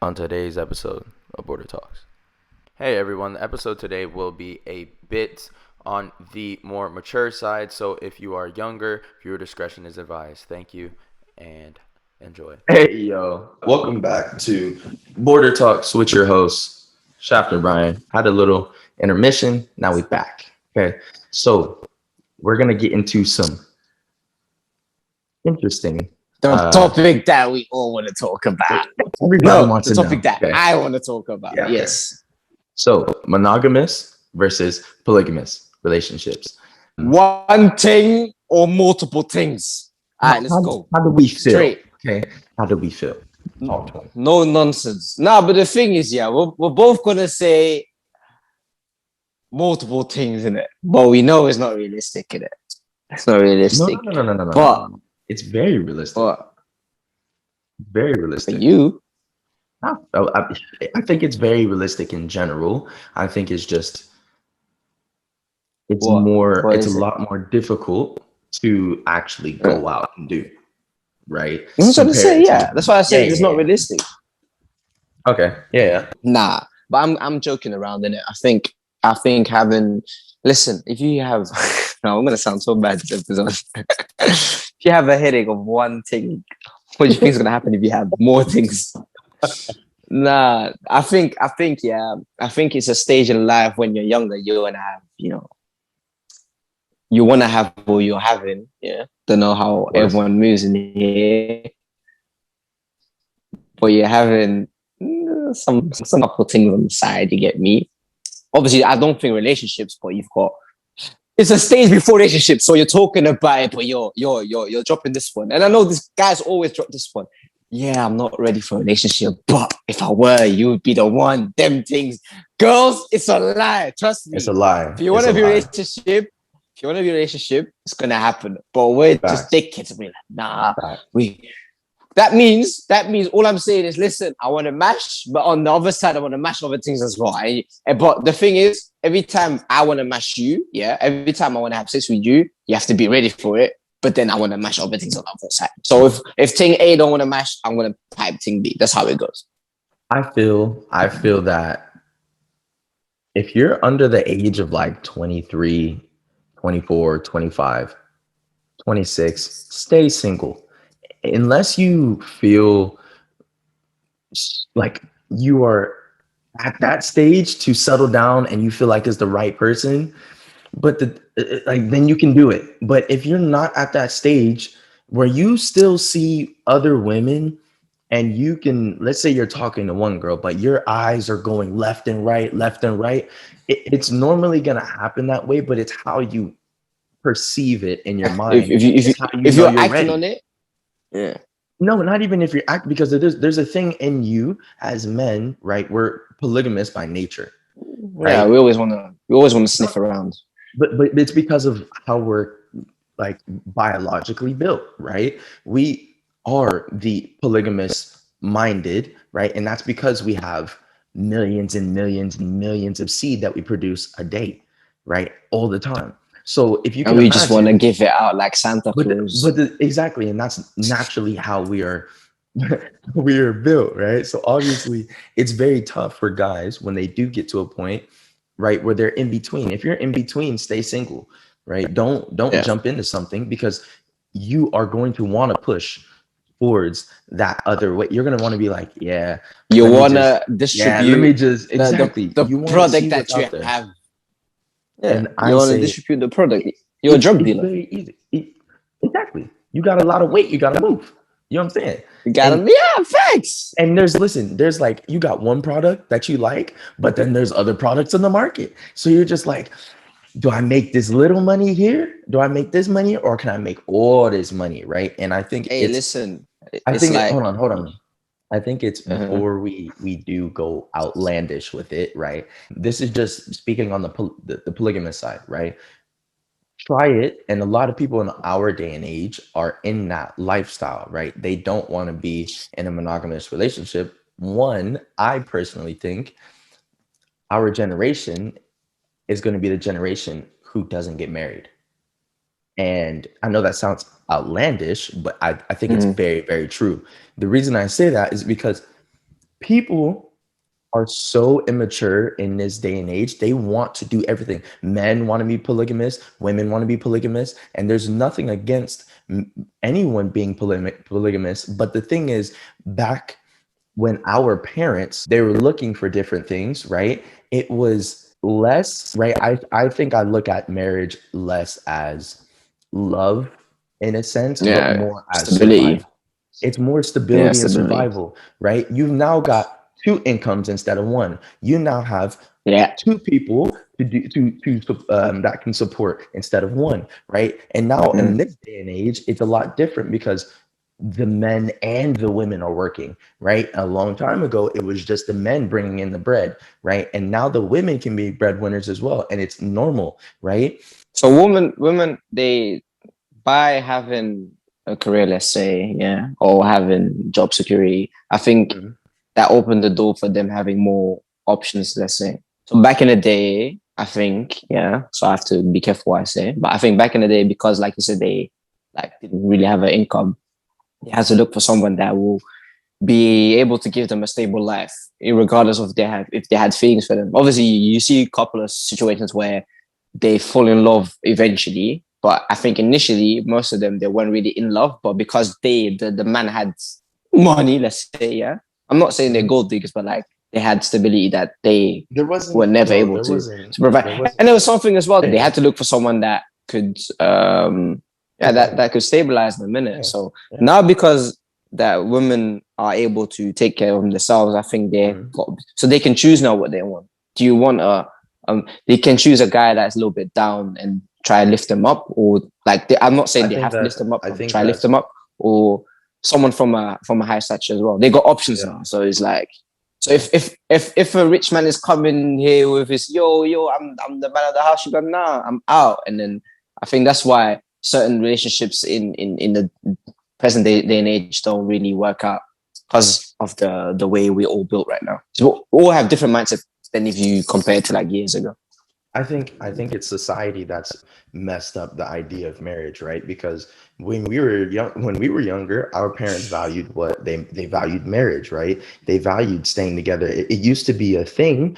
on today's episode of Border Talks. Hey everyone, the episode today will be a bit on the more mature side, so if you are younger, viewer discretion is advised. Thank you and enjoy. Hey yo, welcome back to Border Talks with your host, Shafter Brian. Had a little intermission, now we back. Okay, so we're gonna get into some interesting The topic that we all want to talk about. Everybody wants the to topic know. that Okay. I want to talk about. Yeah, okay. Yes. So, monogamous versus polygamous relationships. One thing or multiple things. All right, let's go. How do we feel? Straight. Okay. How do we feel? Talk to me. No nonsense. Nah, but the thing is, yeah, we're both going to say multiple things in it. But we know it's not realistic in it. It's not realistic. No. But it's very realistic. But very realistic. For you? I think it's very realistic in general. I think it's just it's a lot more difficult to actually go out and do, right? That's what I say, yeah. That's why I say it's not realistic. Okay. Yeah. Nah, but I'm joking around in it. I think having if you have no, I'm gonna sound so bad this episode. If you have a headache of one thing, what do you think is gonna happen if you have more things? Nah, I think it's a stage in life when you're younger, you wanna have, you wanna have what you're having, yeah. Don't know how everyone moves in here. But you're having some couple things on the side, you get me? Obviously, I don't think relationships, but it's a stage before relationships, so you're talking about it, but you're dropping this one. And I know this guy's always drop this one. Yeah, I'm not ready for a relationship, but if I were, you would be the one. Them things, girls, it's a lie. Trust me, it's a lie. If you want to be a relationship, it's gonna happen. But we're just dickheads. We're like, nah, That means all I'm saying is, listen, I want to mash, but on the other side, I want to mash other things as well. But the thing is, every time I want to mash you, every time I want to have sex with you, you have to be ready for it. But then I want to mash other things on the other side. So if thing A don't want to mash, I'm going to type thing B. That's how it goes. I feel that if you're under the age of like 23, 24, 25, 26, stay single. Unless you feel like you are at that stage to settle down and you feel like it's the right person, but then you can do it. But if you're not at that stage where you still see other women and you can, let's say you're talking to one girl, but your eyes are going left and right, it's normally going to happen that way, but it's how you perceive it in your mind. If you're acting ready on it. Yeah. No, not even if you're acting, because there's a thing in you as men, right? We're polygamous by nature. Right? Yeah, we always want to sniff around. But it's because of how we're like biologically built, right? We are the polygamous minded, right? And that's because we have millions and millions and millions of seed that we produce a day, right? All the time. So if you can, we just want to give it out like Santa Claus. Exactly, and that's naturally how we are built, right? So obviously, it's very tough for guys when they do get to a point, right, where they're in between. If you're in between, stay single, right? Don't jump into something, because you are going to want to push towards that other way. You're going to want to be like, you want to distribute. Let me just exactly the product that you have. Yeah, and you want to distribute the product. You're a drug dealer. Very easy. Exactly. You got a lot of weight. You got to move. You know what I'm saying? You got to, thanks. And there's like, you got one product that you like, but then there's other products in the market. So you're just like, do I make this little money here? Do I make this money, or can I make all this money? Right. And I think hold on. I think it's before we do go outlandish with it, right? This is just speaking on the polygamous side, right? Try it. And a lot of people in our day and age are in that lifestyle, right? They don't want to be in a monogamous relationship. One, I personally think our generation is going to be the generation who doesn't get married. And I know that sounds outlandish, but I think it's very, very true. The reason I say that is because people are so immature in this day and age. They want to do everything. Men want to be polygamous, women want to be polygamous, and there's nothing against anyone being polygamous. But the thing is, back when our parents, they were looking for different things, right? It was less, right? I think I look at marriage less as love in a sense, but Yeah, more as stability. survival. It's more Yeah, stability and stability. survival, right? You've now got two incomes instead of one. You now have Yeah. two people to do that can support instead of one, right? And now in Mm. this day and age, it's a lot different because the men and the women are working, right? A long time ago, it was just the men bringing in the bread, right? And now the women can be breadwinners as well, and it's normal, right? So women, they by having a career, let's say, yeah, or having job security, I think Mhm. that opened the door for them having more options, let's say. So back in the day, I think, yeah, so I have to be careful what I say, but I think back in the day, because like you said, they like didn't really have an income, they had to look for someone that will be able to give them a stable life, regardless of if they had feelings for them. Obviously, you see a couple of situations where they fall in love eventually, but I think initially most of them they weren't really in love, but because the man had money, let's say, yeah. I'm not saying they're Mhm. gold diggers, but like they had stability that they There were wasn't, never well, able there wasn't, to provide. there wasn't, And there was something as well. They yeah, had to look for someone that could provide, that could stabilize them in it. yeah, So yeah. now because that women are able to take care of themselves, I think Mhm. so they can choose now what they want. Do you want they can choose a guy that's a little bit down and try to lift them up, or like I'm not saying I they think have to lift that them up, I but think try to lift that's them up, or someone from a high stature as well. They got options yeah, now, so it's like. So yeah. if a rich man is coming here with his I'm the man of the house, you go nah, I'm out, and then I think that's why certain relationships in the present day and age don't really work out because of the way we all built right now. So we all have different mindsets than if you compare it to like years ago. I think it's society that's messed up the idea of marriage, right? Because when we were younger, our parents valued what they valued marriage, right? They valued staying together. It used to be a thing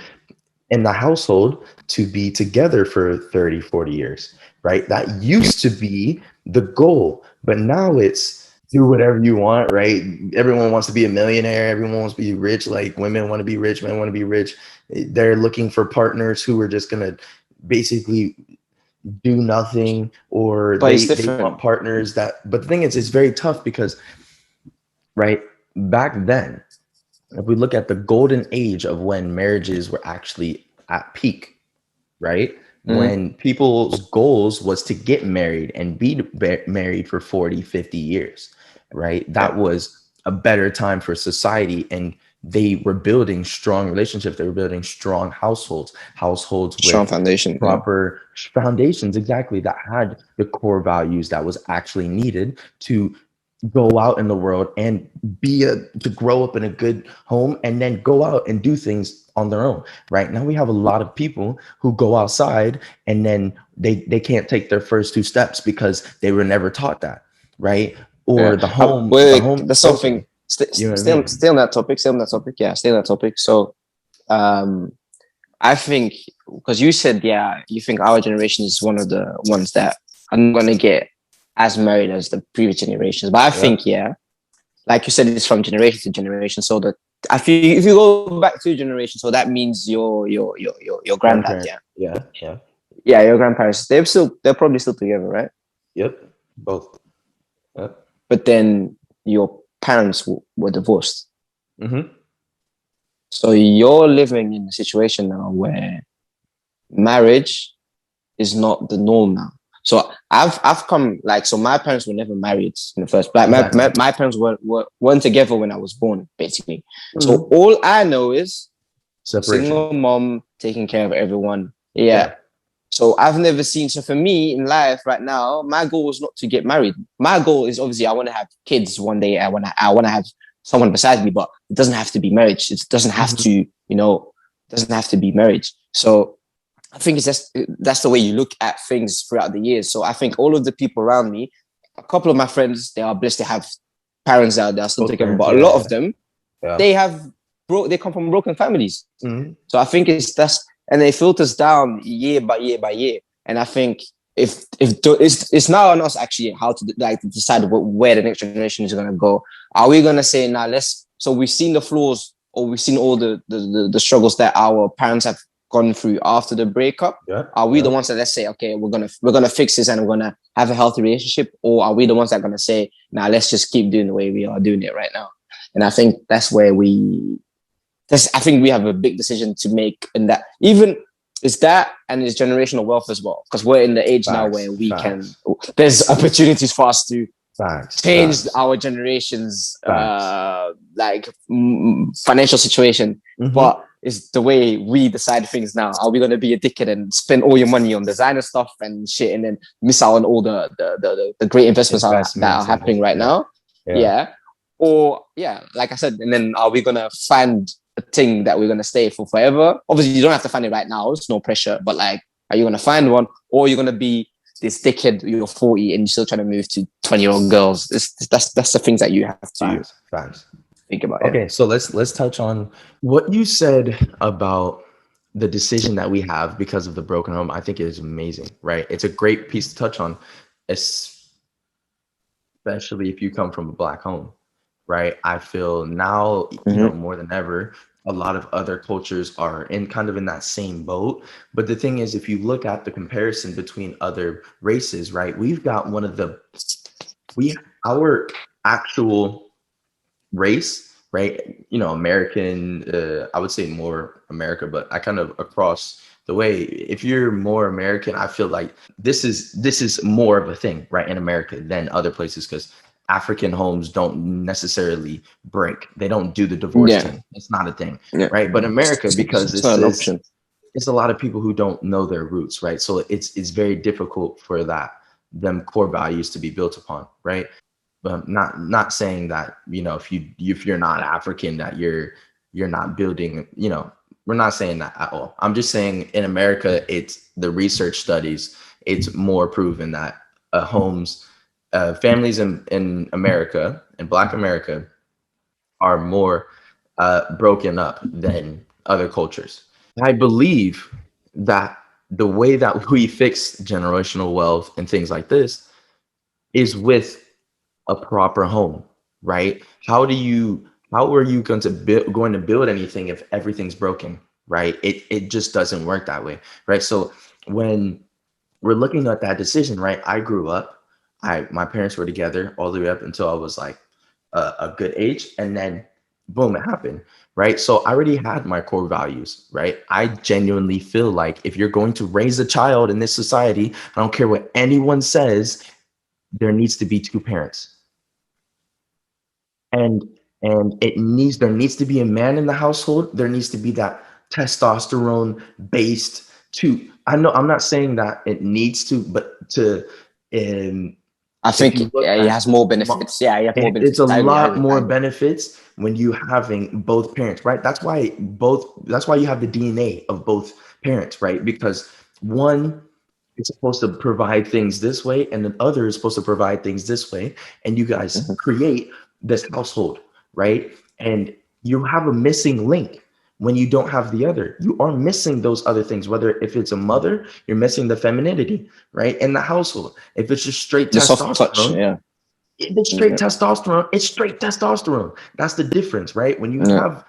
in the household to be together for 30, 40 years, right? That used to be the goal, but now it's do whatever you want, right? Everyone wants to be a millionaire, everyone wants to be rich, like women want to be rich, men want to be rich. They're looking for partners who are just going to basically do nothing, or But it's they want different. partners that, but the thing is, it's very tough because, right, back then, if we look at the golden age of when marriages were actually at peak, right? Mm-hmm. When people's goals was to get married and be married for 40, 50 years, right? Yeah, That was a better time for society. And they were building strong relationships. They were building strong households strong with foundation. Yeah, proper foundations, exactly, that had the core values that was actually needed to go out in the world and to grow up in a good home and then go out and do things on their own. Right now we have a lot of people who go outside and then they can't take their first two steps because they were never taught that, right? Or yeah. the home the Wait, home is there's something. broken. You know what I Stay mean? on that topic. Stay on that topic. Yeah, stay on that topic. So, um, I think because you said, yeah, you think our generation is one of the ones that are not going to get as married as the previous generations. But I Yeah. think, yeah, like you said, it's from generation to generation. So that if you go back two generations, so that means your granddad, Grandparent. yeah, Yeah, yeah. yeah, your grandparents, they're probably still together, right? Yep. Both. Yep. But then your parents were divorced. Mm-hmm. So you're living in a situation now where marriage is not the norm now. So I've come like, so my parents were never married in the first, like Exactly. my parents weren't together when I was born, basically. So Mm-hmm. all I know is Separation. single mom taking care of everyone. Yeah. Yeah. So I've never seen, so for me in life right now, my goal was not to get married. My goal is obviously I want to have kids one day. I want to have someone beside me, but it doesn't have to be marriage. It doesn't have Mm-hmm. to, doesn't have to be marriage. So I think it's just that's the way you look at things throughout the years. So I think all of the people around me, a couple of my friends, they are blessed to have parents out there still Both together, parents. but a Yeah, lot yeah, of them, yeah. they have they come from broken families. Mm-hmm. So I think and it filters down year by year by year. And I think if it's now on us actually how to decide where the next generation is going to go. Are we going to say now so we've seen the flaws, or we've seen all the struggles that our parents have gone through after the breakup? Are we the ones that, let's say, okay, we're gonna fix this and we're gonna have a healthy relationship? Or are we the ones that are gonna say, nah, let's just keep doing the way we are doing it right now? And I think that's where I think we have a big decision to make, in that even it's that, and it's generational wealth as well, because we're in the age now where there's opportunities for us to change our generation's financial situation. But it's the way we decide things now. Are we going to be a dickhead and spend all your money on designer stuff and shit, and then miss out on all the great investments that are happening right now? Or like I said, and then are we going to find a thing that we're going to stay for forever? Obviously, you don't have to find it right now. It's no pressure. But like, are you going to find one, or are you going to be this dickhead, you're 40 and you're still trying to move to 20-year-old girls? That's the things that you have to think about. Okay, so let's touch on what you said about the decision that we have because of the broken home. I think it is amazing, right? It's a great piece to touch on, especially if you come from a Black home, right? I feel now, more than ever, a lot of other cultures are in that same boat. But the thing is, if you look at the comparison between other races, right, we've got our actual race, right? American, I would say more America, but I kind of across the way, if you're more American, I feel like this is more of a thing, right, in America than other places, because African homes don't necessarily break. They don't do the divorce thing. It's not a thing, right? But America, because it's not an option, it's a lot of people who don't know their roots, right? So it's very difficult for them core values to be built upon, right? But not saying that, if you're not African, that you're not building, we're not saying that at all. I'm just saying in America, it's the research studies, it's more proven that families in America, in Black America, are more broken up than other cultures. I believe that the way that we fix generational wealth and things like this is with a proper home, right? How are you going to build anything if everything's broken, right? It just doesn't work that way, right? So when we're looking at that decision, right? I grew up, my parents were together all the way up until I was like a good age, and then boom, it happened, right? So I already had my core values, right? I genuinely feel like if you're going to raise a child in this society, I don't care what anyone says, there needs to be two parents. And there needs to be a man in the household. There needs to be that testosterone based too. I know I'm not saying that it needs to, but I think it has more benefits. Yeah, you have more benefits. It's a lot more benefits when you having both parents, right? That's why you have the DNA of both parents, right? Because one is supposed to provide things this way, and the other is supposed to provide things this way, and you guys create this household, right? And you have a missing link when you don't have the other. You are missing those other things. Whether if it's a mother, you're missing the femininity, right, in the household. If it's just straight testosterone, touch, if it's straight testosterone, it's straight testosterone. That's the difference, right? When you have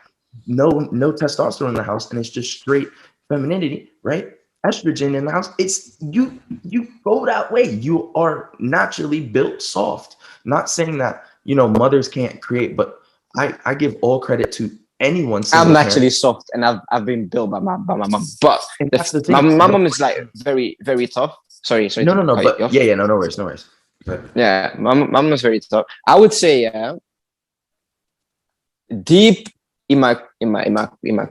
no testosterone in the house and it's just straight femininity, right? Estrogen in the house, it's you go that way. You are naturally built soft. Not saying that mothers can't create, but I give all credit to anyone. I'm naturally soft, and I've been built by my mom. But that's the thing. My mom is like very, very tough. Sorry. No. But no worries. Yeah, my mom is very tough. I would say, deep in my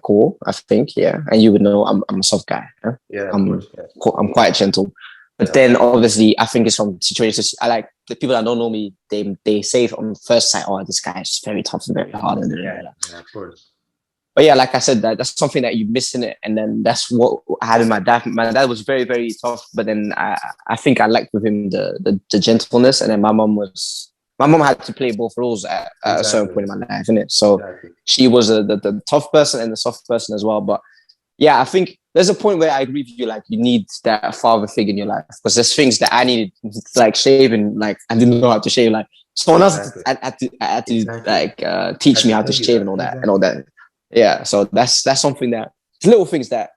core, I think, and you would know I'm a soft guy. Huh? Yeah, I'm quite gentle. But then obviously I think it's from situations. I like the people that don't know me, they say on first sight, oh, this guy is very tough and very hard. Yeah, of course. But yeah, like I said, that's something that you miss in it. And then that's what I had in my dad. My dad was very, very tough. But then I think I liked with him the gentleness. And then my mom my mom had to play both roles at a certain point in my life, innit? So she was the tough person and the soft person as well. But yeah, I think there's a point where I agree with you. Like, you need that father figure in your life, because there's things that I needed, like shaving. Like, I didn't know how to shave. Like, someone else had to like teach me how to shave and all that and all that. Yeah, so that's something that little things that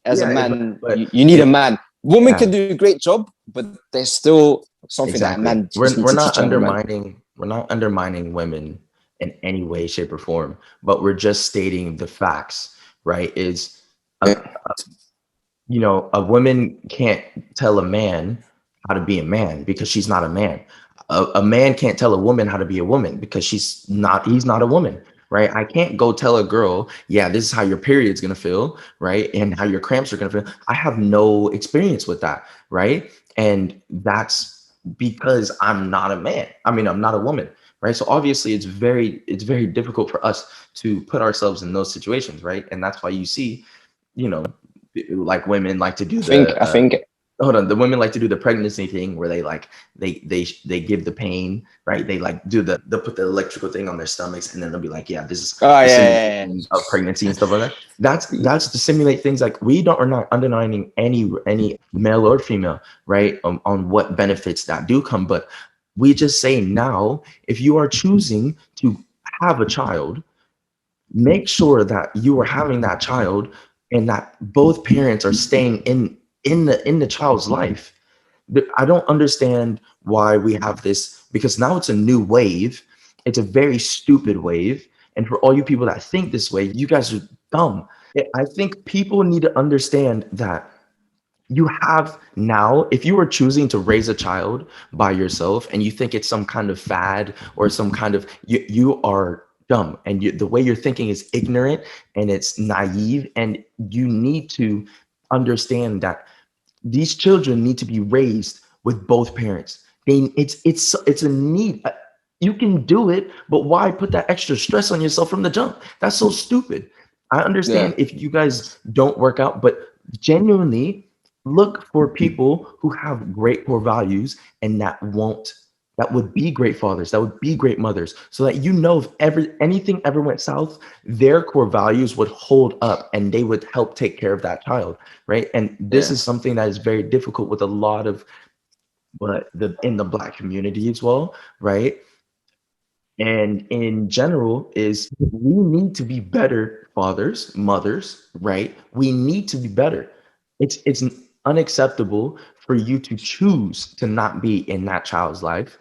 as a man you need a man. Women can do a great job, but there's still something that a man just needs to teach on a man. We're not undermining women in any way, shape, or form, but we're just stating the facts, right? You know, a woman can't tell a man how to be a man because she's not a man. A man can't tell a woman how to be a woman because he's not a woman, right? I can't go tell a girl, yeah, this is how your period's gonna feel, right? And how your cramps are gonna feel. I have no experience with that, right? And that's because I'm not a man. I mean, I'm not a woman, right? So obviously it's very difficult for us to put ourselves in those situations, right? And that's why you see, you know, like women like to do I think the women like to do the pregnancy thing where they like they give the pain, right? They like they'll put the electrical thing on their stomachs and then they'll be like, yeah, this is of pregnancy and stuff like that. That's to simulate things. Like, are not undermining any male or female, right, on what benefits that do come, but we just say, now if you are choosing to have a child, make sure that you are having that child and that both parents are staying in the child's life. I don't understand why we have this, because now it's a new wave. It's a very stupid wave. And for all you people that think this way, you guys are dumb. I think people need to understand that you have now, if you are choosing to raise a child by yourself and you think it's some kind of fad or some kind of, you are dumb, and the way you're thinking is ignorant and it's naive, and you need to understand that these children need to be raised with both parents. It's a need. You can do it, but why put that extra stress on yourself from the jump? That's so stupid. I understand if you guys don't work out, but genuinely look for people who have great core values and that would be great fathers, that would be great mothers, so that, you know, if anything ever went south, their core values would hold up and they would help take care of that child, right? And this is something that is very difficult with a lot of in the Black community as well, right? And in general, is we need to be better fathers, mothers, right? We need to be better. It's unacceptable for you to choose to not be in that child's life.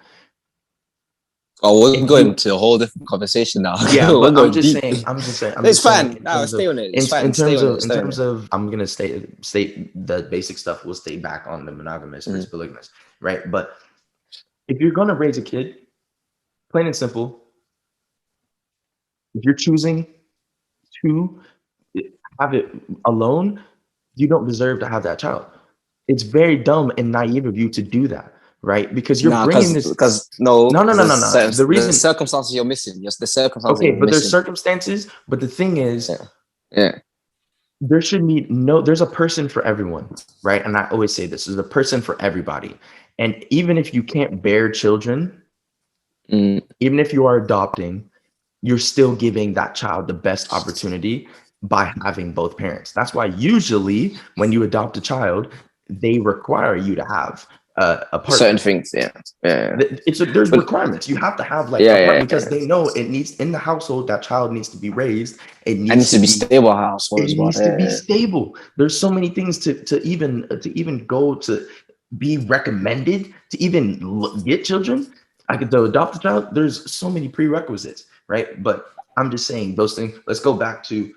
Oh, we're going to a whole different conversation now. Yeah, but I'm just saying. It's fine. No, stay on it. It's fine. In terms of, I'm gonna state the basic stuff. We'll stay back on the monogamous versus polygamous, right? But if you're gonna raise a kid, plain and simple, if you're choosing to have it alone, you don't deserve to have that child. It's very dumb and naive of you to do that, right? Because you're bringing this. Because no. The reason, the circumstances you're missing. Yes, the circumstances. Okay, but there's circumstances. But the thing is, there should be there's a person for everyone, right? And I always say this: there's a person for everybody. And even if you can't bear children, even if you are adopting, you're still giving that child the best opportunity by having both parents. That's why usually when you adopt a child, they require you to have a partner. Certain things, There's requirements. You have to have because they know it needs, in the household that child needs to be raised. It needs to be stable household. It needs to be stable. There's so many things to even go to be recommended to even get children. I could adopt a child. There's so many prerequisites, right? But I'm just saying those things. Let's go back to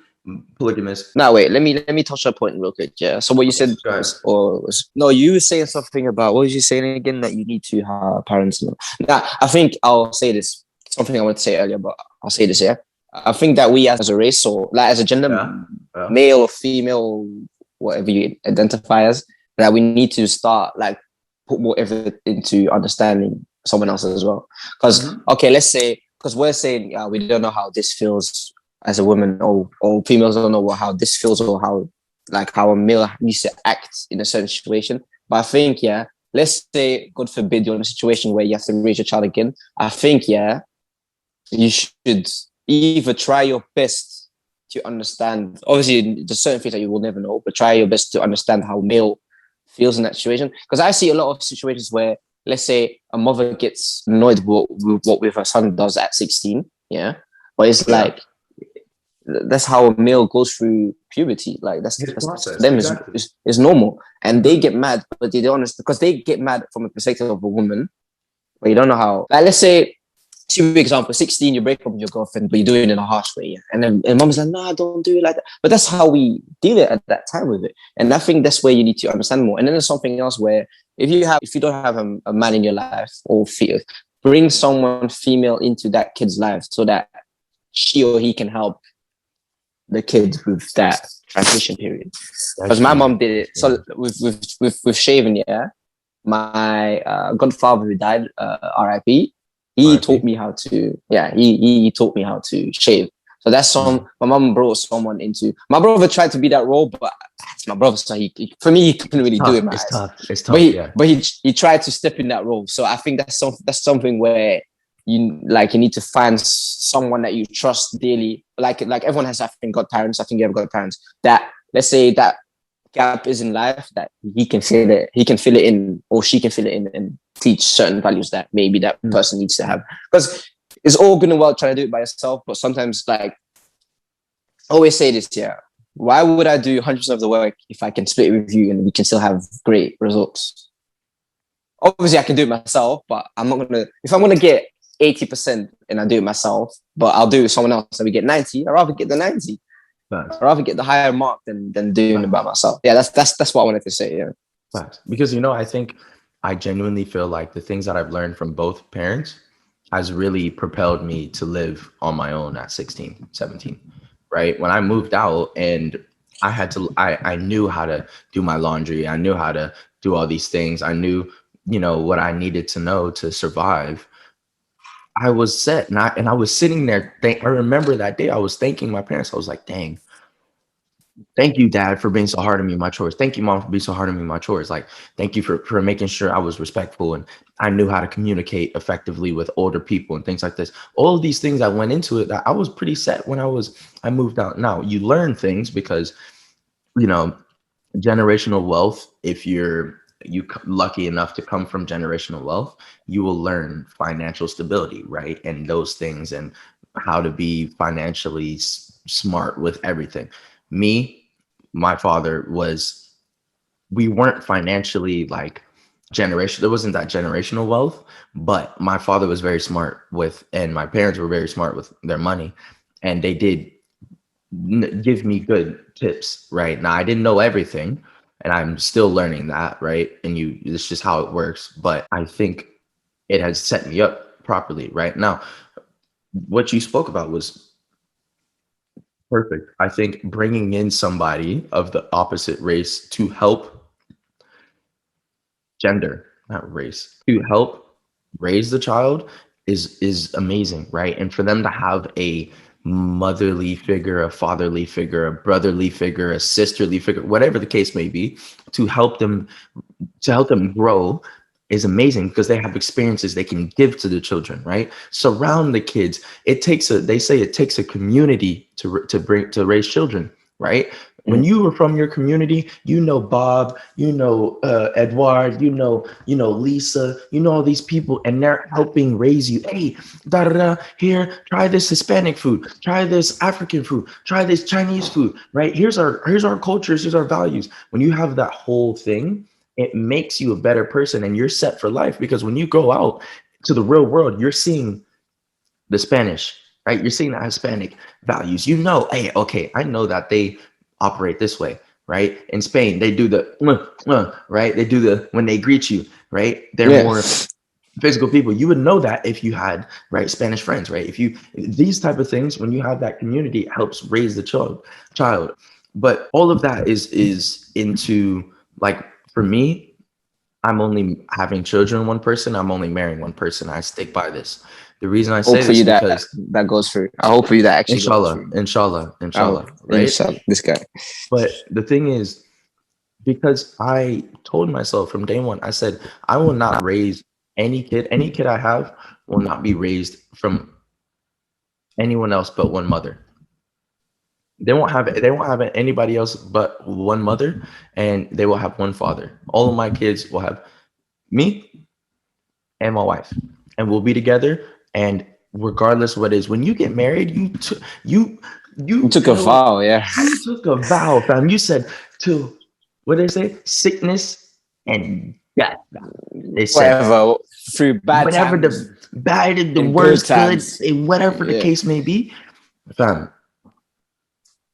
polygamous. No, wait. Let me touch that point real quick. Yeah. So what you said you were saying something about, what was you saying again? That you need to have parents. Now, I think I'll say this. Something I wanted to say earlier, but I'll say this. Yeah. I think that we as a race, or like as a gender, male or female, whatever you identify as, that we need to start like put more effort into understanding someone else as well. Because let's say, because we're saying we don't know how this feels as a woman, or females don't know how this feels, or how a male needs to act in a certain situation. But I think let's say, God forbid, you're in a situation where you have to raise your child again. I think, you should either try your best to understand. Obviously, there's certain things that you will never know, but try your best to understand how male feels in that situation. Because I see a lot of situations where, let's say, a mother gets annoyed with what her son does at 16, but it's like, that's how a male goes through puberty. Like that's for them is normal, and they get mad, but they don't understand, because they get mad from a perspective of a woman, but you don't know how. Like, let's say, for example, 16, you break up with your girlfriend, but you do it in a harsh way, and then mom's like, "No, don't do it like that." But that's how we deal it at that time with it, and I think that's where you need to understand more. And then there's something else where if you don't have a man in your life, or bring someone female into that kid's life so that she or he can help the kids with that transition period. Because my mom did it. So with shaving, my godfather who died, R.I.P. He taught me how to. He taught me how to shave. So that's my mom brought someone into. My brother tried to be that role, but it's my brother, so he couldn't really do it. It's tough. But he tried to step in that role. So I think that's something where you need to find someone that you trust daily. Like everyone has, I think, godparents. I think you have godparents that, let's say, that gap is in life, that he can fill it in, or she can fill it in, and teach certain values that maybe that person needs to have. Because it's all good and well trying to do it by yourself, but sometimes, like, I always say this, why would I do 100% of the work if I can split it with you and we can still have great results? Obviously, I can do it myself, but I'm not gonna. If I'm gonna get 80% and I do it myself, but I'll do it with someone else and we get 90, I'd rather get the 90. I'd rather get the higher mark than doing it by myself. Yeah, that's what I wanted to say. Yeah. Facts. Because, I think I genuinely feel like the things that I've learned from both parents has really propelled me to live on my own at 16, 17, right? When I moved out and I knew how to do my laundry. I knew how to do all these things. I knew, what I needed to know to survive. I was set, and I was sitting there. I remember that day I was thanking my parents. I was like, dang, thank you, Dad, for being so hard on me, my chores. Thank you, Mom, for being so hard on me, my chores. Like, thank you for making sure I was respectful and I knew how to communicate effectively with older people and things like this. All of these things that went into it, I was pretty set when I moved out. Now, you learn things because, generational wealth, if you're lucky enough to come from generational wealth, you will learn financial stability, right? And those things, and how to be financially smart with everything. My father we weren't financially like generation. There wasn't that generational wealth, but my father was very smart and my parents were very smart with their money, and they did give me good tips. Right now, I didn't know everything, and I'm still learning that, right? And it's just how it works. But I think it has set me up properly right now. What you spoke about was perfect. I think bringing in somebody of the opposite race to help not race, to help raise the child is amazing, right? And for them to have a motherly figure, a fatherly figure, a brotherly figure, a sisterly figure, whatever the case may be, to help them grow is amazing, because they have experiences they can give to the children, right? Surround the kids. They say it takes a community to raise children, right? When you are from your community, Bob, Edward, Lisa, all these people, and they're helping raise you. Hey, here, try this Hispanic food, try this African food, try this Chinese food, right? Here's our cultures, here's our values. When you have that whole thing, it makes you a better person, and you're set for life, because when you go out to the real world, you're seeing the Spanish, right? You're seeing the Hispanic values. Hey, okay, I know that they operate this way, right? In Spain, they do the right? They do when they greet you, right? They're more physical people. You would know that if you had Spanish friends, right? These type of things, when you have that community, it helps raise the child. But all of that is into, like, for me, I'm only having children with one person. I'm only marrying one person. I stick by this. The reason I say this is because that goes through. I hope for you that actually inshallah, right? Inshallah, this guy. But the thing is, because I told myself from day one, I said, I will not raise any kid. Any kid I have will not be raised from anyone else but one mother. They won't have anybody else but one mother, and they will have one father. All of my kids will have me and my wife, and we'll be together. And regardless what it is, when you get married, You took a vow, yeah. you took a vow, fam. You said to what they say, sickness and death. They said Whatever, through bad whatever times the bad, the and good worst, good, times. whatever the Yeah. case may be, fam.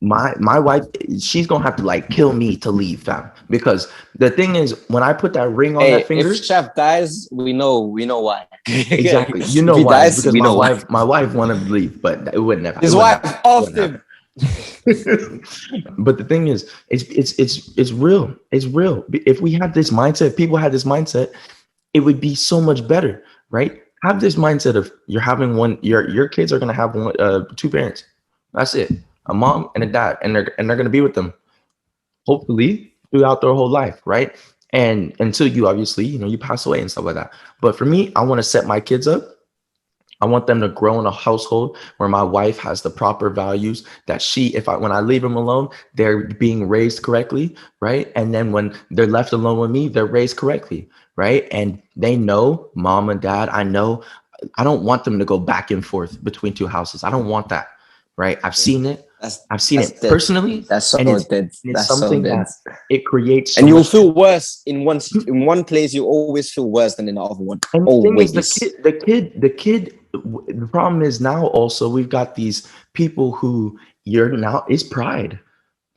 My wife, she's gonna have to like kill me to leave, fam. Because the thing is, when I put that ring on that Hey, finger, if Chef dies, we know why. exactly, you If know he why? It's dies, because we know why. my wife wanted to leave, but it wouldn't have. His It wouldn't wife happen. It off wouldn't him. But the thing is, it's real. It's real. If we had this mindset, people had this mindset, it would be so much better, right? Have this mindset of you're having one. Your kids are gonna have one, two parents. That's it, a mom and a dad, and they're gonna be with them hopefully throughout their whole life, right? And until you obviously, you pass away and stuff like that. But for me, I want to set my kids up. I want them to grow in a household where my wife has the proper values that when I leave them alone, they're being raised correctly, right? And then when they're left alone with me, they're raised correctly, right? And they know mom and dad. I don't want them to go back and forth between two houses. I don't want that, right? I've seen it. I've seen it dead. personally. That's so and it's dead. it's That's something so dead. that it creates. And you'll feel worse in one place. You always feel worse than in the other one. And the thing Always. is, the problem is now also we've got these people who is pride.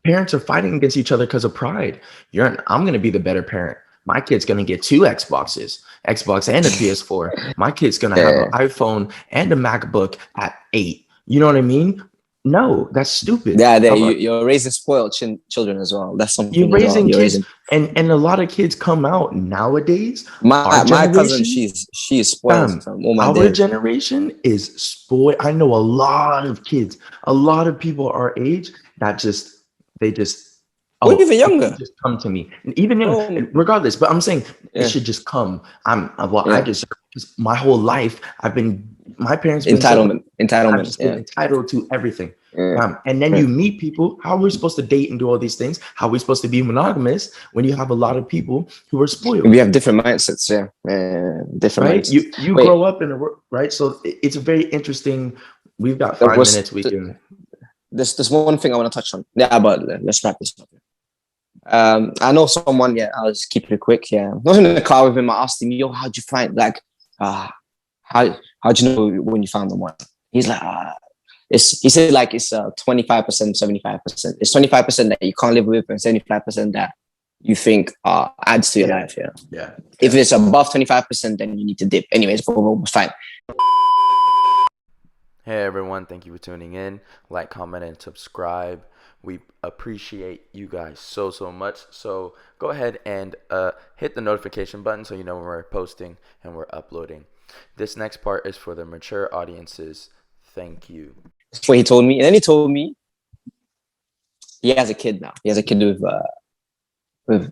Parents are fighting against each other because of pride. I'm going to be the better parent. My kid's going to get two Xbox and a PS4. My kid's going to have an iPhone and a MacBook at 8. You know what I mean? No, that's stupid. Yeah, you're raising spoiled children as well. That's something You're raising you're kids, raising. and a lot of kids come out nowadays. My cousin, she is spoiled. Our generation is spoiled. I know a lot of kids, a lot of people our age that they just even younger. Just come to me, even regardless. But I'm saying it should just come. I just my whole life my parents been entitlement. I've just been entitled to everything. And then you meet people. How are we supposed to date and do all these things? How are we supposed to be monogamous when you have a lot of people who are spoiled? We have different mindsets, different. Right? Mindsets. You grow up in a world, right? So it's a very interesting. We've got 5 minutes. We can. There's one thing I want to touch on. Yeah, but let's wrap this up. I know someone. Yeah, I'll just keep it quick. Yeah, I was in the car with him. I asked him, "Yo, how'd you find how'd you know when you found the one?" He's like, he said like it's 25%, 75%. It's 25% that you can't live with, and 75% that you think adds to your life. Yeah. If it's above 25%, then you need to dip. Anyways, it's fine. Hey everyone, thank you for tuning in. Like, comment, and subscribe. We appreciate you guys so much. So go ahead and hit the notification button so you know when we're posting and we're uploading. This next part is for the mature audiences. Thank you. That's what he told me. And then he told me he has a kid now. He has a kid with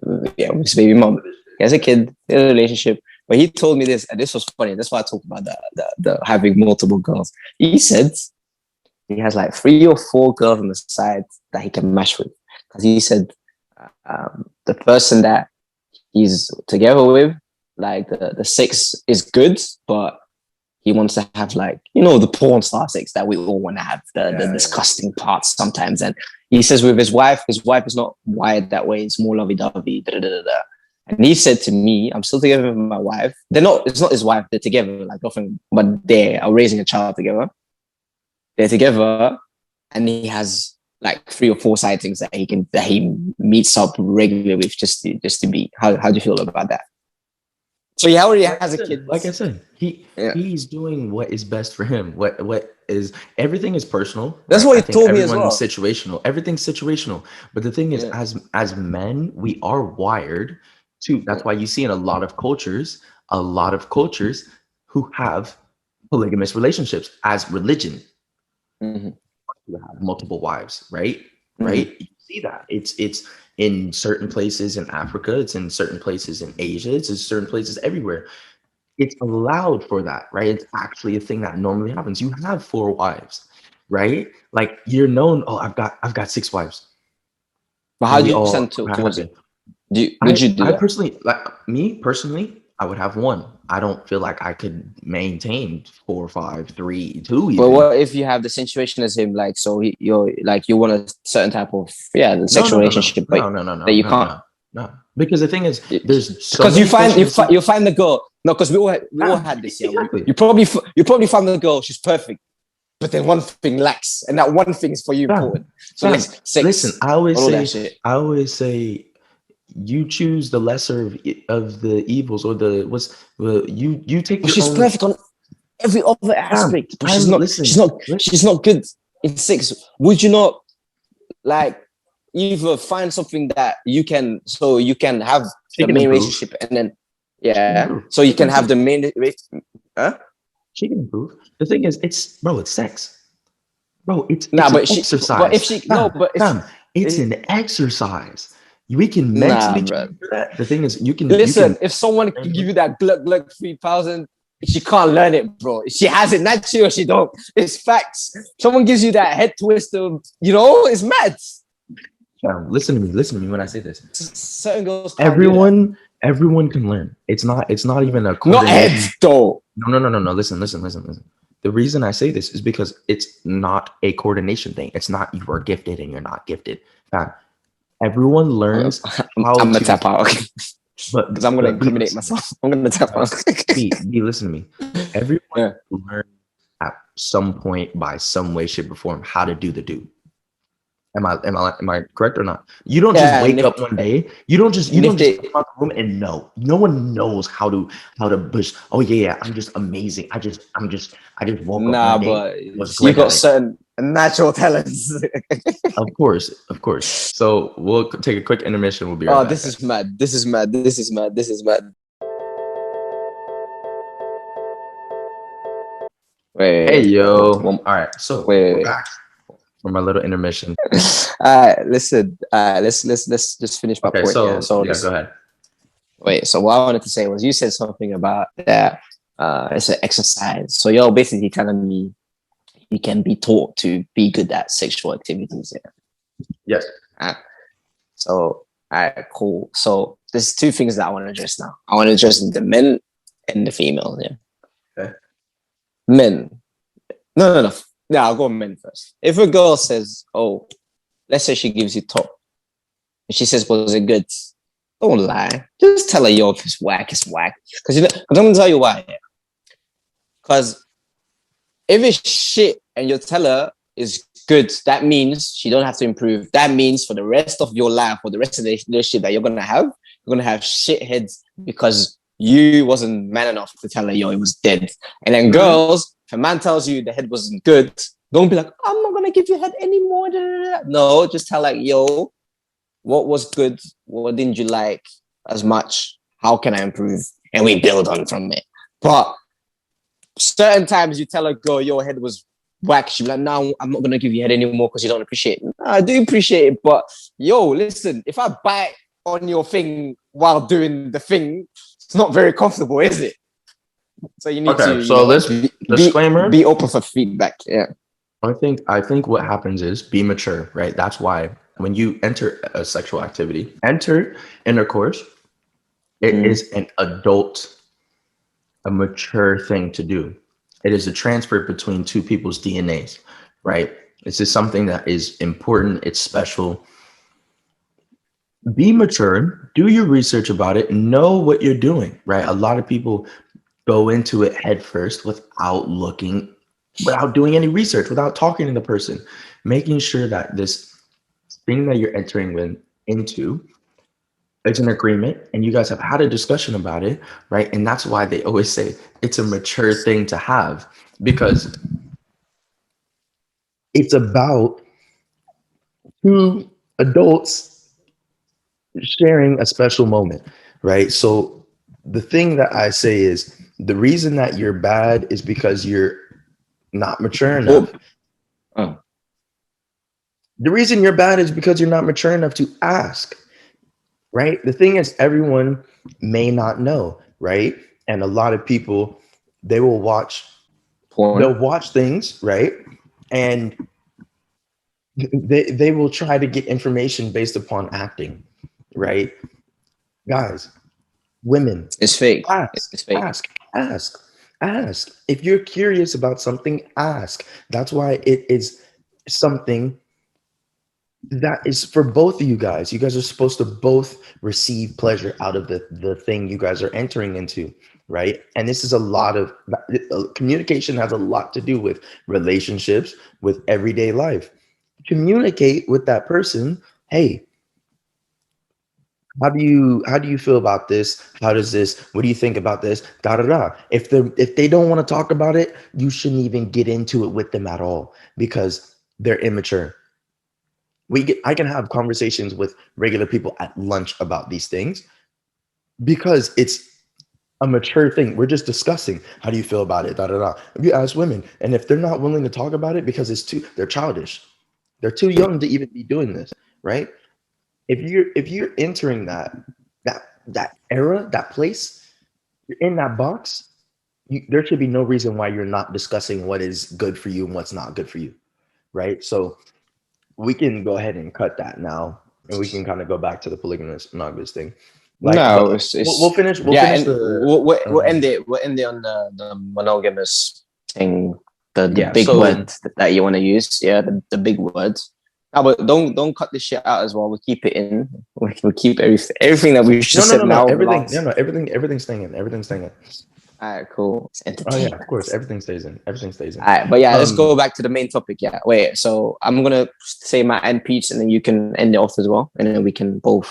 his baby mom. He has a kid, he has a relationship. But he told me this, and this was funny. That's why I talked about the having multiple girls. He said he has like 3 or 4 girls on the side that he can mash with. Because he said the person that he's together with, like the sex is good, but he wants to have like, the porn star sex that we all want to have, the disgusting parts sometimes. And he says with his wife is not wired that way. It's more lovey-dovey, And he said to me, I'm still together with my wife. It's not his wife, they're together, like often, but they are raising a child together. They're together, and he has like 3 or 4 sightings that he meets up regularly with just to be. How do you feel about that? So he already has a kid. Like I said, he's doing what is best for him. Everything is personal. That's what he told me as well. Situational. Everything's situational. But the thing is, as men, we are wired to. That's why you see in a lot of cultures who have polygamous relationships as religion. Mm-hmm. You have multiple wives, right? Mm-hmm. Right? You see that it's in certain places in Africa, it's in certain places in Asia, it's in certain places everywhere. It's allowed for that, right? It's actually a thing that normally happens. You have 4 wives, right? Like you're known, oh, I've got 6 wives. But how And do we you all stand towards happy. it? Would you do I that? personally, like me personally, I would have 1. I don't feel like I could maintain 4, 5, 3, 2 But even. what if you have the situation as him, like, so you're like, you want a certain type of, No, sexual relationship, but that you can't. no. Because the thing is, there's so Because many questions. you find the girl. No, because we all had this. Yeah, Exactly. you probably found the girl. She's perfect, but then one thing lacks, and that one thing is for you important. So let's sex. Listen, I always say, you choose the lesser of the evils, or you take But your she's own. perfect on every other aspect, but she's not good in sex. Would you not like either find something that you can have She the can main improve. relationship, and then so you can have the main She can improve. The thing is, it's sex. Bro, it's but an exercise. but if she it's an exercise. We can nah, mentally bro. do that. The thing is, Listen, if someone can give you that gluck 3,000, she can't learn it, bro. She has it naturally or she don't. It's facts. Someone gives you that head twister, it's mad. Listen to me when I say this. Certain girls can't do that. Everyone can learn. It's not even a not heads though. No. Listen. The reason I say this is because it's not a coordination thing. It's not you are gifted and you're not gifted. Everyone learns how I'm gonna to tap out. But because I'm gonna incriminate myself. I'm gonna tap out. Listen to me. Everyone learns at some point, by some way, shape, or form, how to do the do. Am I correct or not? You don't just wake up one day. You don't just come out the room and know. No one knows how to push. Oh yeah, I'm just amazing. I just woke up one day. But you got certain natural talents. Of course. So we'll take a quick intermission. We'll be right back. This is mad. This is mad. Wait. Hey yo. All right. So we're back from our little intermission. Listen. Let's just finish my point. So go ahead. Wait. So what I wanted to say was, you said something about that. It's an exercise. So you're basically telling me you can be taught to be good at sexual activities. Yeah. Yes. So, all right, cool. So there's 2 things that I want to address now. I want to address the men and the females. Yeah. Okay. Men. No. I'll go men first. If a girl says, "Oh, let's say she gives you top," and she says, "Was it good?" Don't lie. Just tell her, "Yo, if it's whack, it's whack." Because I'm gonna tell you why. Because if it's shit and you tell her is good, that means she don't have to improve. That means for the rest of your life, or the rest of the relationship that you're gonna have shitheads because you wasn't man enough to tell her, "Yo, it was dead." And then girls, if a man tells you the head wasn't good, don't be like, "I'm not gonna give you head anymore." No, just tell like, "Yo, what was good? What didn't you like as much? How can I improve?" And we build on from it. But certain times you tell a girl your head was whack, she'll be like, "No, I'm not gonna give you head anymore because you don't appreciate it." I do appreciate it, but yo, listen, if I bite on your thing while doing the thing, it's not very comfortable, is it? So you need to. So let's disclaimer. Be open for feedback. Yeah. I think what happens is, be mature, right? That's why when you enter a sexual activity, enter intercourse, it is an adult, a mature thing to do. It is a transfer between 2 people's DNAs, right? This is something that is important. It's special. Be mature, do your research about it, know what you're doing, right? A lot of people go into it head first without doing any research, without talking to the person, making sure that this thing that you're entering into, it's an agreement and you guys have had a discussion about it, right? And that's why they always say it's a mature thing to have, because it's about 2 adults sharing a special moment, right? So the thing that I say is, the reason that you're bad is because you're not mature enough. The reason you're bad is because you're not mature enough to ask. right? The thing is, everyone may not know, right? And a lot of people, they will watch, Porn. they'll watch things, right? And they will try to get information based upon acting, right? Guys, women, It's fake. ask, It's fake. ask, ask, ask. If you're curious about something, ask. That's why it is something that is for both of you guys. You guys are supposed to both receive pleasure out of the thing you guys are entering into, right? And this is a lot of communication has a lot to do with relationships, with everyday life. Communicate with that person. Hey, how do you feel about this? How does this? What do you think about this? Da da da. If they don't want to talk about it, you shouldn't even get into it with them at all because they're immature. I can have conversations with regular people at lunch about these things because it's a mature thing. We're just discussing. How do you feel about it? Da da da. If you ask women, and if they're not willing to talk about it because they're childish, they're too young to even be doing this, right? If you're entering that era, that place, you're in that box, there should be no reason why you're not discussing what is good for you and what's not good for you, right? So we can go ahead and cut that now, and we can kind of go back to the polygamous monogamous thing. Like, but No, we'll finish. We'll yeah, finish and the. we'll end it. We'll end it on the monogamous thing, the Yeah. big So words that you want to use. Yeah, the big words. No, but don't cut this shit out as well. We'll keep it in. We'll keep everything that we just said no. now. Everything. Last. No. Everything's staying in. Everything's staying in. All right, cool. It's Oh yeah, of course. entertainment. Everything stays in. Everything stays in. All right, but yeah, let's Um. go back to the main topic. Yeah, wait. So I'm gonna say my end piece, and then you can end it off as well, and then we can both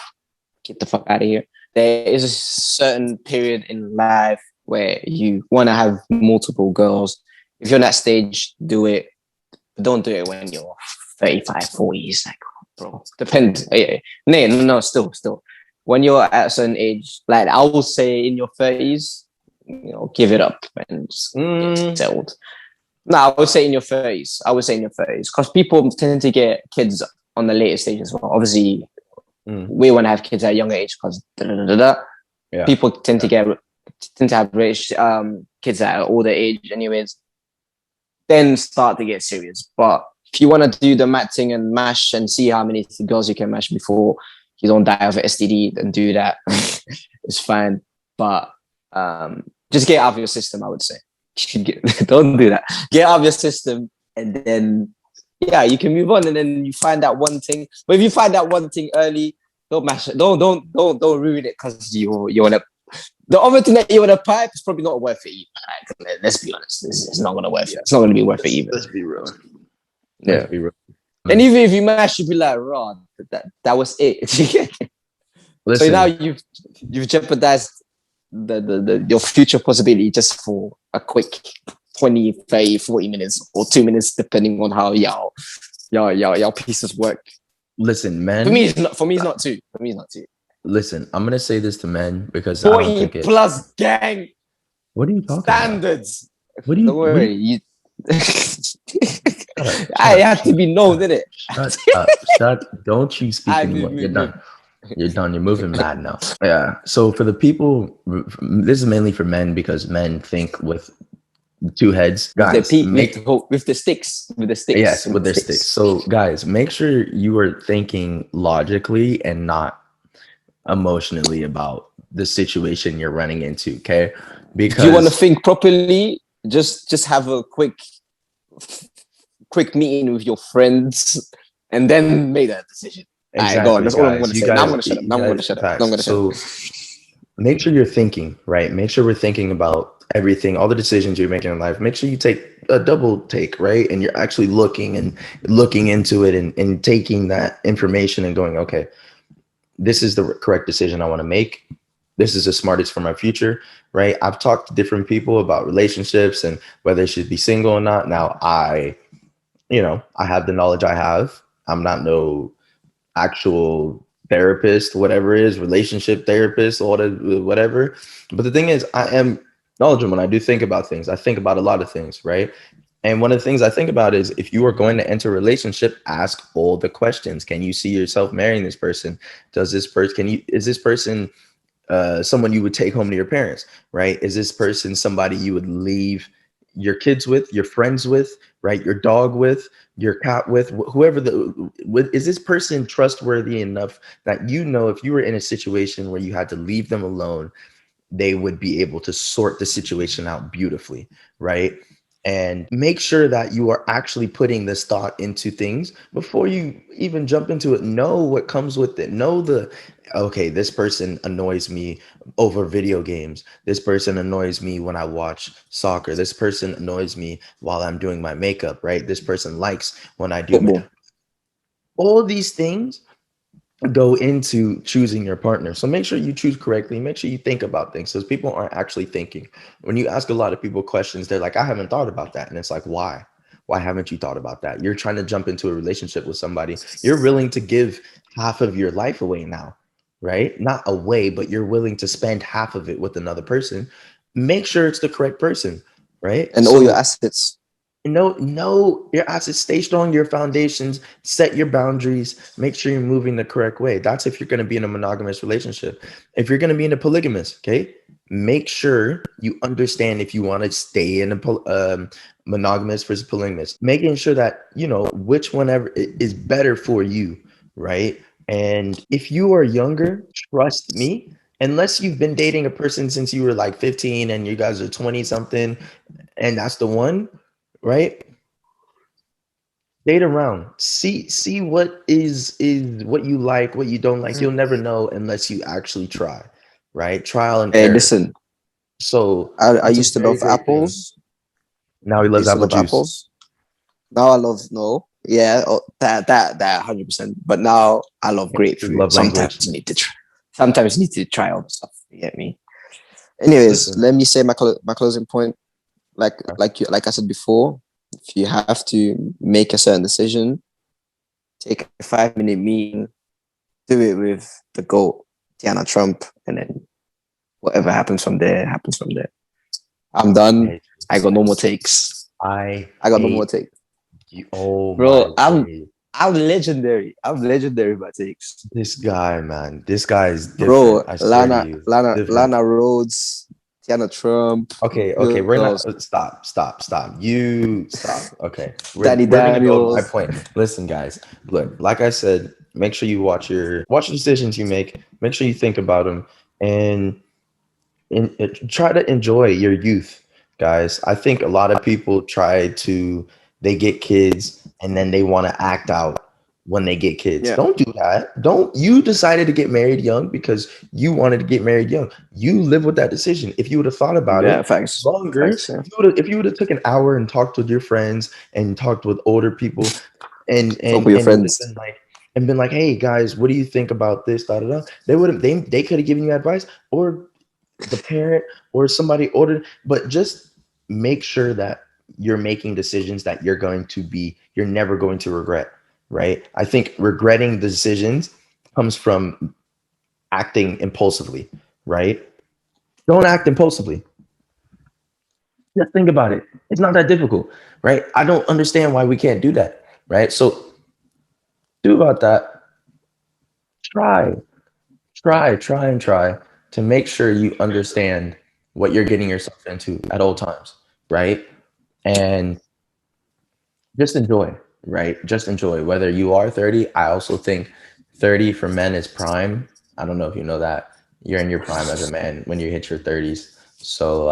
get the fuck out of here. There is a certain period in life where you want to have multiple girls. If you're in that stage, do it. But don't do it when you're 35, 40. It's like, bro, depends. No, still. When you're at a certain age, like I will say in your 30s, give it up and just get settled. No, I would say in your 30s. I would say in your 30s because people tend to get kids on the later stage as well. Obviously, we want to have kids at a younger age because Yeah. people tend to have rich kids at an older age, anyways. Then start to get serious. But if you want to do the matching and mash and see how many girls you can mash before you don't die of an STD, then do that. It's fine. But just get out of your system, I would say. Don't do that. Get out of your system, and then yeah, you can move on. And then you find that one thing. But if you find that one thing early, don't mash it. Don't ruin it because you want to. The other thing that you want to pipe is probably not worth it either. Like, let's be honest. It's not going to worth it. It's not going to be worth it either. Let's be real. Yeah. Let's be real. And even if you mash, you'd be like, "Raw, that was it." So now you've jeopardized your future possibility just for a quick 20, 30, 40 minutes or 2 minutes, depending on how y'all pieces work. Listen, man. For me, it's not. For me, it's not too. Listen, I'm gonna say this to men because 40 I don't think plus gang. What are you talking standards? About? What do you? Don't worry. I have to be known, didn't it? Shut up. Don't you speak anymore. You're done. You're done. You're moving mad now. Yeah. So for the people, this is mainly for men because men think with two heads. Guys, with the sticks. Yes, with their sticks. So guys, make sure you are thinking logically and not emotionally about the situation you're running into. Okay. Because if you want to think properly, just have a quick meeting with your friends and then make that decision. Exactly, all right, go on. That's all I'm going to say. Now I'm going to shut up. So make sure you're thinking, right? Make sure we're thinking about everything, all the decisions you're making in life. Make sure you take a double take, right? And you're actually looking into it and taking that information and going, okay, this is the correct decision I want to make. This is the smartest for my future, right? I've talked to different people about relationships and whether they should be single or not. Now I have the knowledge I have. I'm not no actual therapist, whatever it is, relationship therapist, or whatever. But the thing is, I am knowledgeable when I do think about things. I think about a lot of things, right? And one of the things I think about is if you are going to enter a relationship, ask all the questions. Can you see yourself marrying this person? Is this person someone you would take home to your parents, right? Is this person somebody you would leave your kids with, your friends with, right? Your dog with, your cat with, is this person trustworthy enough that, you know, if you were in a situation where you had to leave them alone, they would be able to sort the situation out beautifully, right? And make sure that you are actually putting this thought into things before you even jump into it. Know what comes with it. Okay, this person annoys me over video games. This person annoys me when I watch soccer. This person annoys me while I'm doing my makeup, right? This person likes when I do Football. all these things go into choosing your partner. So make sure you choose correctly. Make sure you think about things, because people aren't actually thinking. When you ask a lot of people questions, they're like, I haven't thought about that. And it's like, why? Why haven't you thought about that? You're trying to jump into a relationship with somebody. You're willing to give half of your life away now, right? Not away, but you're willing to spend half of it with another person. Make sure it's the correct person, right? And all your assets. No, your assets, stay strong, your foundations, set your boundaries, make sure you're moving the correct way. That's if you're going to be in a monogamous relationship. If you're going to be in a polygamous, okay, make sure you understand if you want to stay in a monogamous versus polygamous, making sure that, you know, which one ever is better for you, right? And if you are younger, trust me, unless you've been dating a person since you were like 15 and you guys are 20 something, and that's the one, right? Date around. See what is what you like, what you don't like. You'll never know unless you actually try, right? Trial and Hey, error. listen, So I that's a used to very love great thing. apples. Now he I loves used to apple love juice. apples. Now I love no. Yeah, that 100%. But now I love His grapefruit. love language. Sometimes you need to try all the stuff. You get me? Anyways, Listen. let me say my closing point. Like I said before, if you have to make a certain decision, take a 5-minute meeting, do it with the GOAT, Tiana Trump, and then whatever happens from there, happens from there. I'm done. I got no more takes. I got no more takes. Oh Bro, my I'm legendary. I'm legendary by takes. This guy, man. This guy is Bro, different. I swear to you. Different. Lana Rhodes, Tiana Trump. Okay, we're not stop. You stop. Okay. Danny We're gonna go to my Daniels. point. Listen, guys, look, like I said, make sure you watch the decisions you make, make sure you think about them, and try to enjoy your youth, guys. I think a lot of people they get kids and then they want to act out when they get kids. Yeah. Don't do that. Don't You decided to get married young because you wanted to get married young. You live with that decision. If you would have thought about it Thanks. longer, Thanks, yeah. if you would have took an hour and talked with your friends and talked with older people and Talk with your would have friends. been like hey guys, what do you think about this? Da, da, da. They could have given you advice, or the parent or somebody older, but just make sure that you're making decisions that you're never going to regret, right? I think regretting the decisions comes from acting impulsively, right? Don't act impulsively. Just think about it. It's not that difficult, right? I don't understand why we can't do that, right? So do about that. Try to make sure you understand what you're getting yourself into at all times, right? And just enjoy, right? Just enjoy. Whether you are 30, I also think 30 for men is prime. I don't know if you know that. You're in your prime as a man when you hit your 30s. So,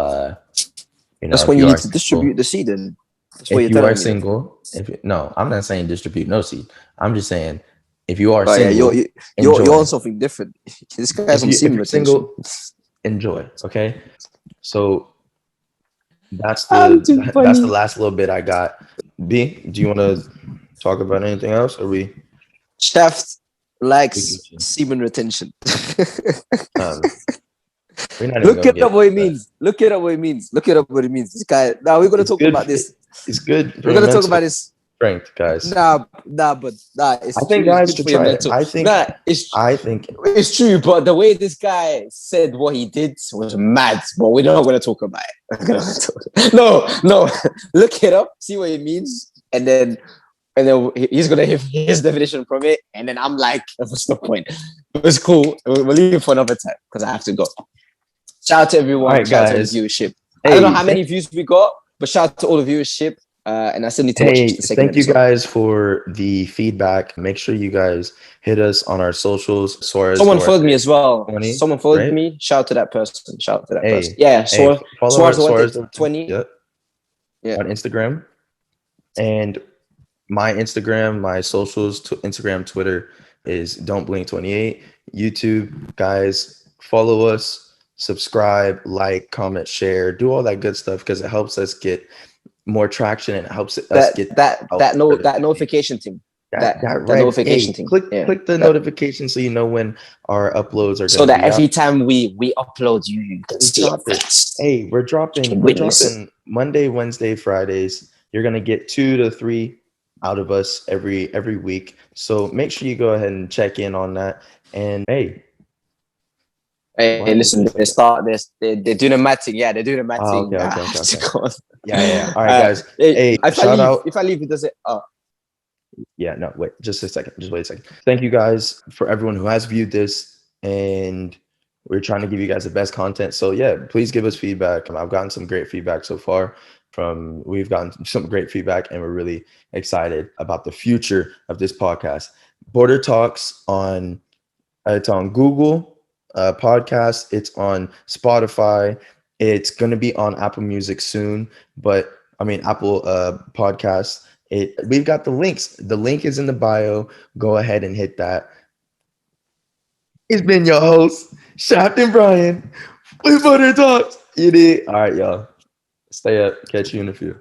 That's if when you you need are to distribute single, the seed. Then that's what you're telling me. Then. no, I'm not saying distribute no seed. I'm just saying if you are But yeah, single, you're on enjoy. something different. This guy's on semen If you're retention. single, enjoy. Okay, so that's I'm too the funny. last little bit I got. B, do you want to talk about anything else, or Shaft likes we semen retention. we're not even Look gonna it get up what it into that. means. Look it up what it means. Look it up what it means. This guy. Now we're gonna It's talk good. about this. It's good for We're your gonna talk mental. about this. strength, guys. But it's I true. think It's guys good should for your try it. mental. I think It's true. But the way this guy said what he did was mad. But we're not going to talk about it. No. Look it up. See what it means, and then he's gonna have his definition from it, and then I'm like, what's the point? It's cool. We'll leave it for another time because I have to go. Shout out to everyone. All right, Shout out to guys. the viewership. Hey, I don't know how many views we got, but shout out to all the viewership. And I still need to watch the second thank you episode. guys for the feedback. Make sure you guys hit us on our socials. Someone followed me as well. 20, Someone followed right? me. Shout out to that person. Shout out to that person. Hey, Yeah, follow Suarez 20. Yep. Yeah. On Instagram. And my Instagram, my socials, Instagram, Twitter is Don't Blink 28. YouTube, guys, follow us, subscribe, like, comment, share, do all that good stuff because it helps us get more traction and it helps us get that notification thing. That notification thing. Click the notification so you know when our uploads are going to be so that every time we upload, you can see it. Hey, we're dropping Monday, Wednesday, Fridays. You're gonna get 2 to 3 out of us every week. So make sure you go ahead and check in on that. And hey, listen, they're doing a matching. Yeah, they're doing a matching. Okay. Yeah. All right, guys. Hey, if I leave, it does it. Oh. Yeah, no, wait, just a second. Just wait a second. Thank you guys for everyone who has viewed this, and we're trying to give you guys the best content. So yeah, please give us feedback. I've gotten some great feedback so far. We've gotten some great feedback, and we're really excited about the future of this podcast. Border Talks it's on Google Podcast. It's on Spotify. It's going to be on Apple Music soon, Apple Podcasts. We've got the links. The link is in the bio. Go ahead and hit that. It's been your host, Shafton Brian, with Border Talks. You did. All right, y'all. Stay up. Catch you in a few.